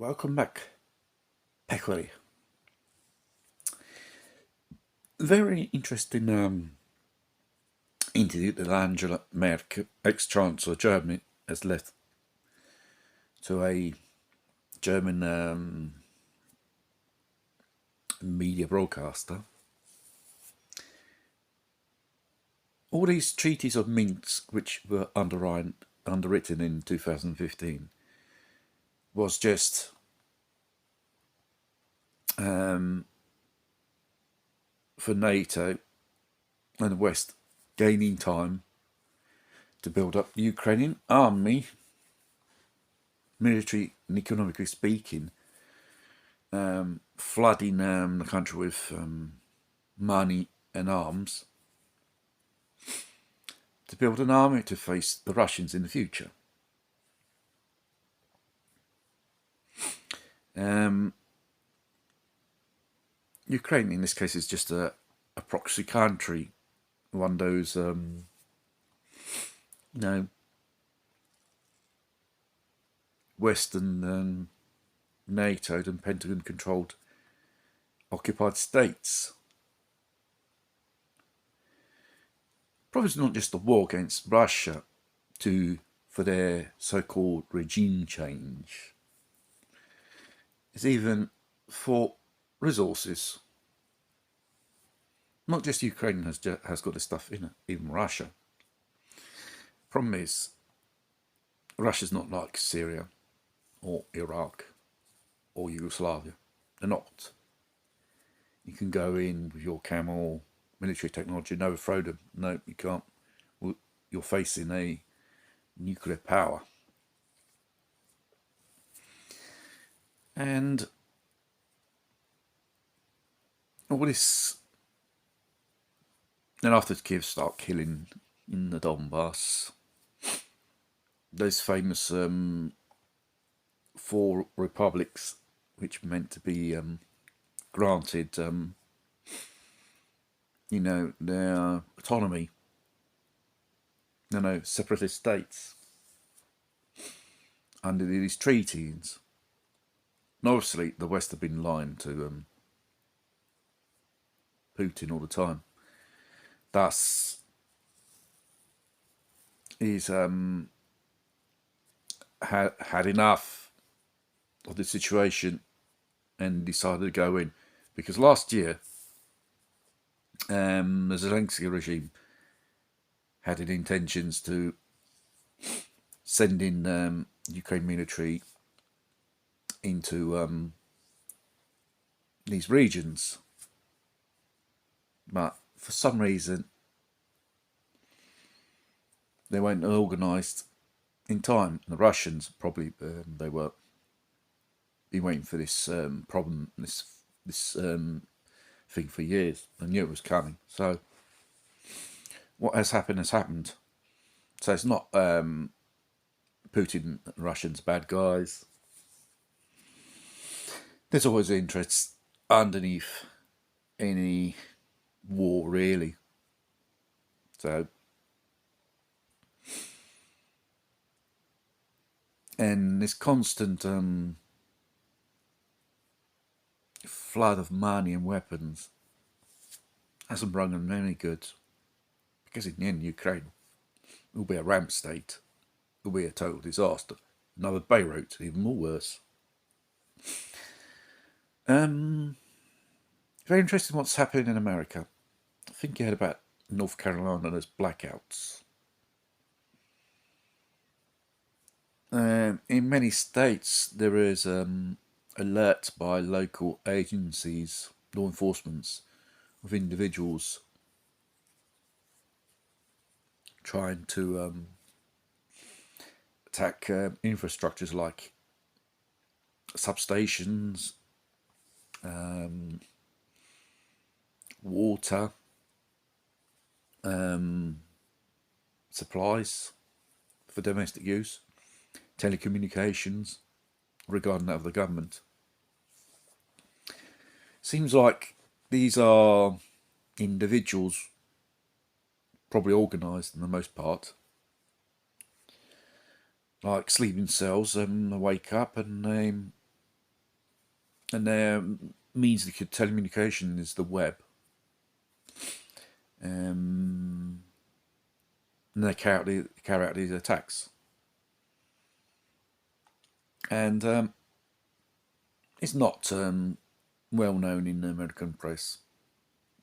welcome back, Peccary. Very interesting interview that Angela Merkel, ex-Chancellor of Germany, has left to a German media broadcaster. All these treaties of Minsk, which were underwritten in 2015, was just for NATO and the West gaining time to build up the Ukrainian army, military and economically speaking, flooding the country with money and arms to build an army to face the Russians in the future. Ukraine, in this case, is just a proxy country, one of those, Western NATO and Pentagon-controlled occupied states. Probably it's not just the war against Russia for their so-called regime change. It's even for resources. Not just Ukraine has got this stuff in it, even Russia. Problem is, Russia's not like Syria or Iraq or Yugoslavia. They're not. You can go in with your camel military technology and overthrow them. No, you can't. Well, you're facing a nuclear power. And all this, then after Kiev start killing in the Donbass, those famous 4 republics, which meant to be granted, their autonomy, separatist states under these treaties. And obviously, the West have been lying to Putin all the time. Thus, he's had enough of the situation and decided to go in. Because last year, the Zelensky regime had intentions to send in Ukraine military into these regions. But for some reason, they weren't organised in time. The Russians probably they were been waiting for this problem, this thing for years. They knew it was coming. So what has happened has happened. So it's not Putin and Russians bad guys. There's always interest underneath any war, really. So, and this constant flood of money and weapons hasn't brought them any good, because in the end, Ukraine will be a ramp state. It will be a total disaster. Another Beirut, even more worse. Very interesting what's happening in America. I think you heard about North Carolina, there's blackouts. In many states, there is alert by local agencies, law enforcement, of individuals trying to attack infrastructures like substations, water, supplies for domestic use, telecommunications, regarding that of the government. Seems like these are individuals, probably organised in the most part, like sleeping cells, and they wake up and and their means of telecommunication is the web. And they carry out these attacks. And it's not well known in the American press.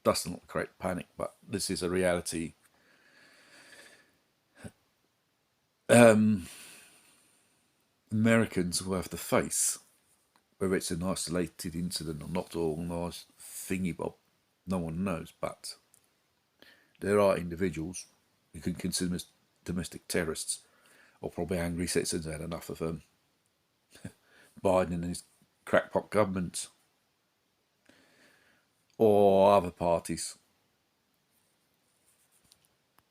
That's not create panic, but this is a reality. Americans will have to face, whether it's an isolated incident or not organised thingy bob, no one knows, but there are individuals who can consider as domestic terrorists, or probably angry citizens who had enough of Biden and his crackpot government, or other parties.